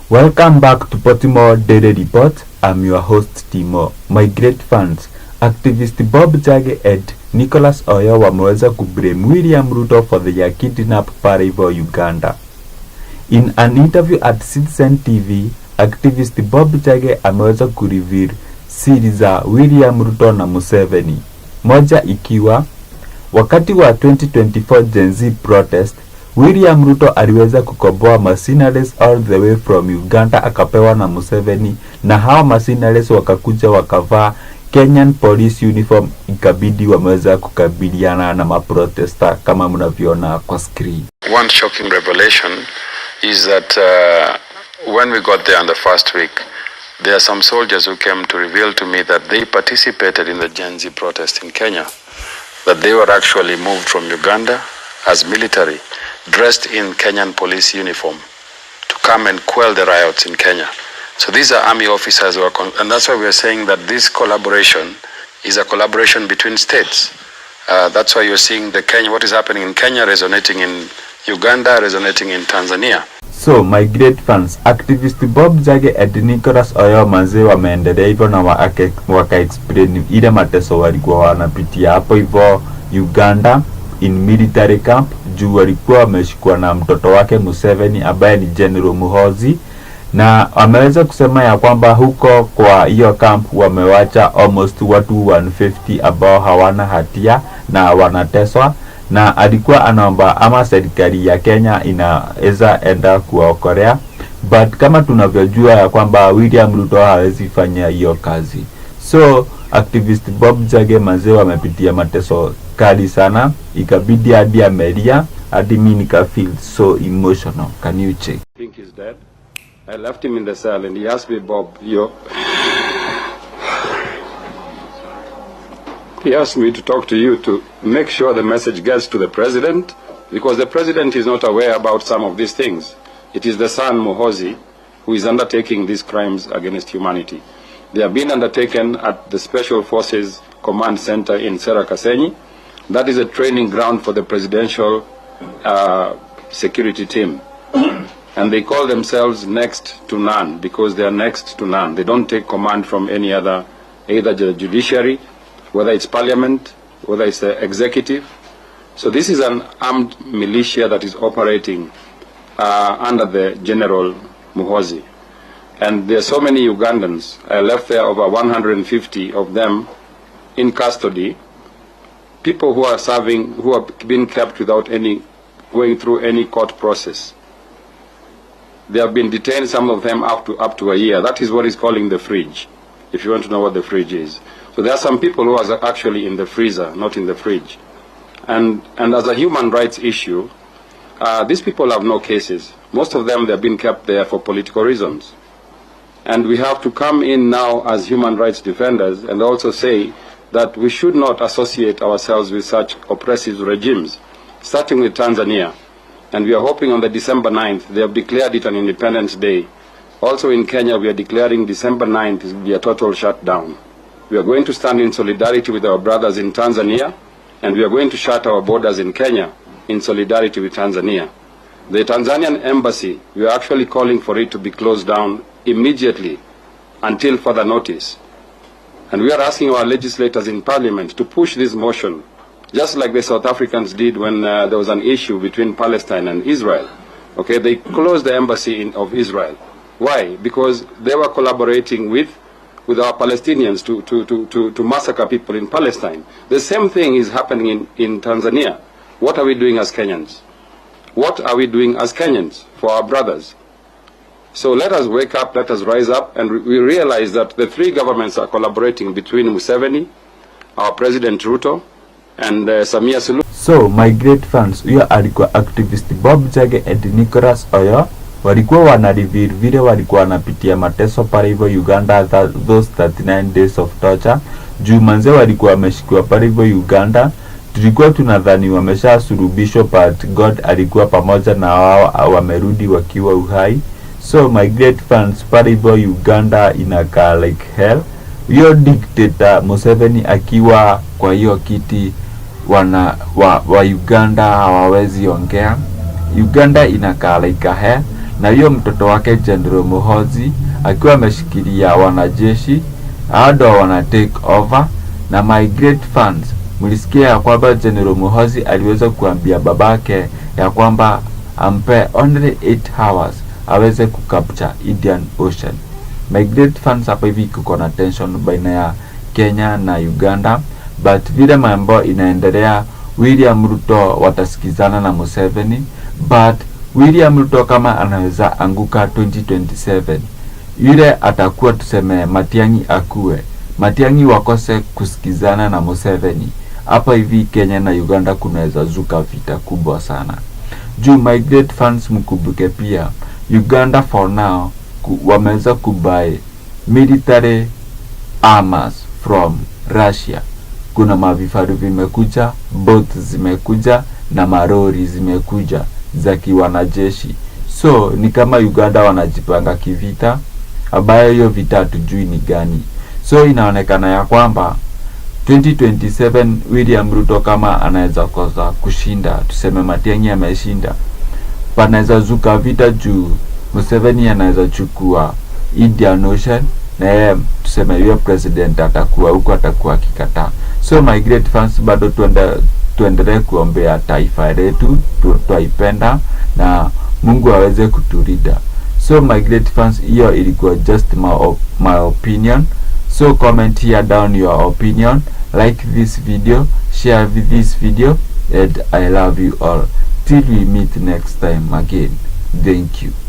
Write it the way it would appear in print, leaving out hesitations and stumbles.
Welcome back to Portmore Daily Report. I'm your host Timo. My great fans, activist Bob Jage and Nicholas Oyo wameweza kublame William Ruto for their kidnap pale Uganda. In an interview at Citizen TV, activist Bob Jage ameweza kureveal siri za William Ruto na Museveni. Moja ikiwa wakati wa 2024 Gen Z protest, William Ruto aliweza kukomboa mercenaries all the way from Uganda akapewa na Museveni, na hao mercenaries wakakuja wakavaa Kenyan police uniform, ikabidi wameweza kukabiliana na maprotesta kama mnavyoona kwa screen. One shocking revelation is that when we got there in the first week, there are some soldiers who came to reveal to me that they participated in the Gen Z protest in Kenya, that they were actually moved from Uganda as military, dressed in Kenyan police uniform, to come and quell the riots in Kenya. So these are army officers who are, and that's why we are saying that this collaboration is a collaboration between states. That's why you're seeing what is happening in Kenya resonating in Uganda, resonating in Tanzania. So my great fans, activist Bob Jage and Nicholas Oyo manze wameendelea hivyo na waka explain ile mateso walikuwa wanapitia hapo hivyo Uganda in military camp, juu walikuwa wameshikwa na mtoto wake Museveni ambaye ni General Muhoozi, na ameweza kusema ya kwamba huko kwa hiyo camp wamewacha almost watu 150 ambao hawana hatia na wanateswa, na alikuwa anaomba ama serikali ya Kenya inaweza enda kuwaokolea, but kama tunavyojua ya kwamba William Ruto hawezi fanya hiyo kazi. So activist Bob Jage manze wamepitia mateso kali sana, ikabidi hadi amelia, hadi mimi nika feel so emotional. Can you check? I think he's dead. I left him in the cell and he asked me, Bob, he asked me to talk to you to make sure the message gets to the president, because the president is not aware about some of these things. It is the son, Muhoozi, who is undertaking these crimes against humanity. They have been undertaken at the Special Forces Command Center in Serakasenyi. That is a training ground for the presidential security team. And they call themselves next to none because they are next to none. They don't take command from any other, either the judiciary, whether it's parliament, whether it's the executive. So this is an armed militia that is operating under the General Muhoozi. And there are so many Ugandans. I left there over 150 of them in custody. People who are serving, who have been kept without going through any court process. They have been detained, some of them up to a year. That is what is calling the fridge, if you want to know what the fridge is. So there are some people who are actually in the freezer, not in the fridge. And as a human rights issue, these people have no cases. Most of them, they have been kept there for political reasons. And we have to come in now as human rights defenders and also say that we should not associate ourselves with such oppressive regimes, starting with Tanzania. And we are hoping on the December 9th, they have declared it an Independence Day. Also in Kenya, we are declaring December 9th will be a total shutdown. We are going to stand in solidarity with our brothers in Tanzania, and we are going to shut our borders in Kenya in solidarity with Tanzania. The Tanzanian embassy, we are actually calling for it to be closed down immediately until further notice. And we are asking our legislators in parliament to push this motion, just like the South Africans did when there was an issue between Palestine and Israel. Okay, they closed the embassy of Israel. Why? Because they were collaborating with our Palestinians to massacre people in Palestine. The same thing is happening in Tanzania. What are we doing as Kenyans? What are we doing as Kenyans for our brothers? So let us wake up, let us rise up, and we realize that the three governments are collaborating between Museveni, our President Ruto, and Samia Suluhu. So my great fans, huyo alikuwa activist Bob Jage and Nicholas Oyo. Walikuwa wanareveal vile walikuwa wanapitia mateso pale hivyo Uganda, those 39 days of torture. Juu manze walikuwa wameshikwa pale hivyo Uganda. Tulikuwa tunadhani wameshasurubishwa, but God alikuwa pamoja na wao, wamerudi wakiwa uhai. So my great fans, pale hivyo Uganda inakaa like hell. Hiyo dictator Museveni akiwa kwa hiyo kiti, wa Uganda hawawezi ongea. Uganda inakaa like hell. na hiyo mtoto wake General Muhoozi akiwa ameshikilia wanajeshi, hao wana take over. Na my great fans, mlisikia ya kwamba General Muhoozi aliweza kuambia babake ya kwamba ampe only 8 hours aweze kucapture Indian Ocean. My great fans, hapa hivi kuko na tension baina ya Kenya na Uganda, but vile mambo inaendelea, William Ruto watasikizana na Museveni, but William Ruto kama anaweza anguka 2027, yule atakuwa tuseme Matiang'i akue, Matiang'i wakose kusikizana na Museveni, hapa hivi Kenya na Uganda kunaweza zuka vita kubwa sana. Juu my great fans, mkumbuke pia Uganda for now wameweza kubuy military armors from Russia. Kuna mavifaru vimekuja, boat zimekuja na marori zimekuja za kiwanajeshi. So ni kama Uganda wanajipanga kivita, ambayo hiyo vita hatujui ni gani. So inaonekana ya kwamba 2027 William Ruto kama anaweza kosa kushinda, tuseme Matiang'i ameshinda, panaweza zuka vita juu Museveni anaweza chukua Indian Ocean, na yeye tuseme yeye president atakuwa huko, atakuwa akikataa. So my great fans, bado tuendelee kuombea taifa letu, tuipenda na Mungu aweze kutulinda. So my great fans, hiyo ilikuwa just my opinion. So comment here down your opinion, like this video, share this video, and I love you all. Till we meet next time again. Thank you.